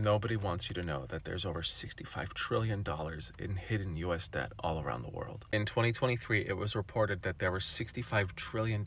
Nobody wants you to know that there's over $65 trillion in hidden US debt all around the world. In 2023, it was reported that there was $65 trillion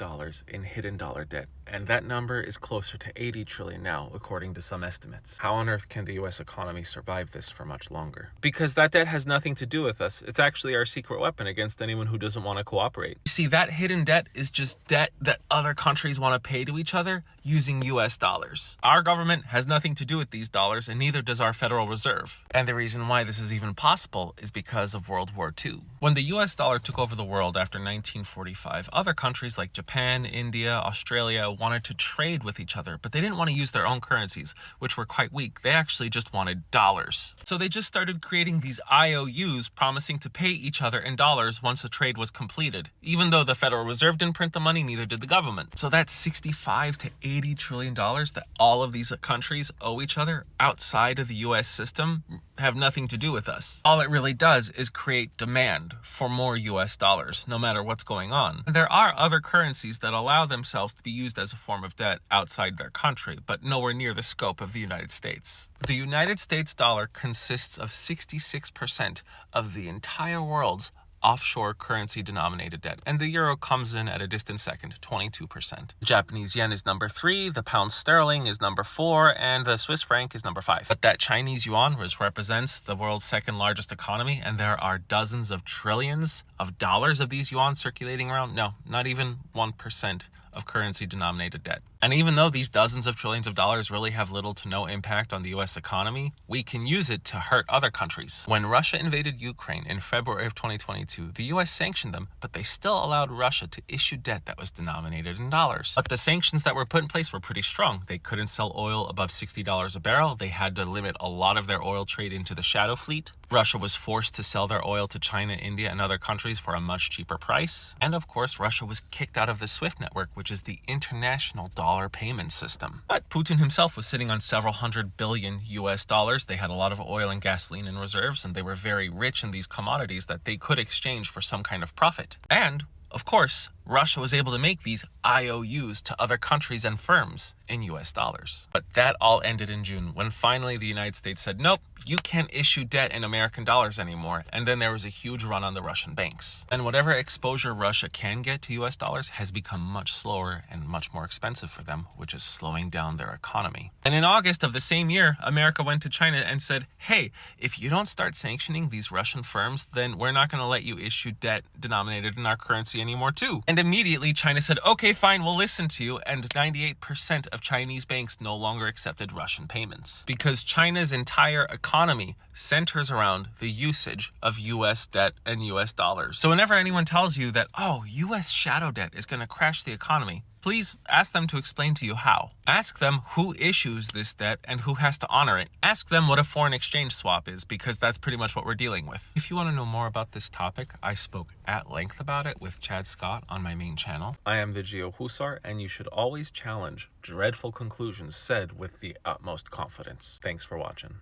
in hidden dollar debt, and that number is closer to 80 trillion now, according to some estimates. How on earth can the US economy survive this for much longer? Because that debt has nothing to do with us. It's actually our secret weapon against anyone who doesn't want to cooperate. You see, that hidden debt is just debt that other countries want to pay to each other using US dollars. Our government has nothing to do with these dollars, and neither does our Federal Reserve. And the reason why this is even possible is because of World War II. When the US dollar took over the world after 1945, other countries like Japan, India, Australia wanted to trade with each other, but they didn't want to use their own currencies, which were quite weak. They actually just wanted dollars. So they just started creating these IOUs promising to pay each other in dollars once a trade was completed. Even though the Federal Reserve didn't print the money, neither did the government. So that's $65 to $80 trillion that all of these countries owe each other outside of the US system have nothing to do with us. All it really does is create demand for more US dollars, no matter what's going on. There are other currencies that allow themselves to be used as a form of debt outside their country, but nowhere near the scope of the United States. The United States dollar consists of 66% of the entire world's offshore currency denominated debt, and the euro comes in at a distant second, 22%. The Japanese yen is number 3, the pound sterling is number 4, and the Swiss franc is number 5. But that Chinese yuan, which represents the world's second largest economy, and there are dozens of trillions of dollars of these yuan circulating around, no, not even 1% of currency denominated debt. And even though these dozens of trillions of dollars really have little to no impact on the US economy, we can use it to hurt other countries. When Russia invaded Ukraine in February of 2022, the US sanctioned them, but they still allowed Russia to issue debt that was denominated in dollars. But the sanctions that were put in place were pretty strong. They couldn't sell oil above $60 a barrel. They had to limit a lot of their oil trade into the shadow fleet. Russia was forced to sell their oil to China, India, and other countries for a much cheaper price. And of course, Russia was kicked out of the SWIFT network, which is the international dollar payment system. But Putin himself was sitting on several hundred billion US dollars. They had a lot of oil and gasoline in reserves, and they were very rich in these commodities that they could exchange for some kind of profit. And of course, Russia was able to make these IOUs to other countries and firms in US dollars. But that all ended in June, when finally the United States said, nope, you can't issue debt in American dollars anymore. And then there was a huge run on the Russian banks. And whatever exposure Russia can get to US dollars has become much slower and much more expensive for them, which is slowing down their economy. And in August of the same year, America went to China and said, hey, if you don't start sanctioning these Russian firms, then we're not going to let you issue debt denominated in our currency anymore too. And immediately China said, okay, fine, we'll listen to you. And 98% of Chinese banks no longer accepted Russian payments because China's entire economy centers around the usage of US debt and US dollars. So whenever anyone tells you that, oh, US shadow debt is going to crash the economy, please ask them to explain to you how. Ask them who issues this debt and who has to honor it. Ask them what a foreign exchange swap is, because that's pretty much what we're dealing with. If you want to know more about this topic, I spoke at length about it with Chad Scott on my main channel. I am the Geo Husar, and you should always challenge dreadful conclusions said with the utmost confidence. Thanks for watching.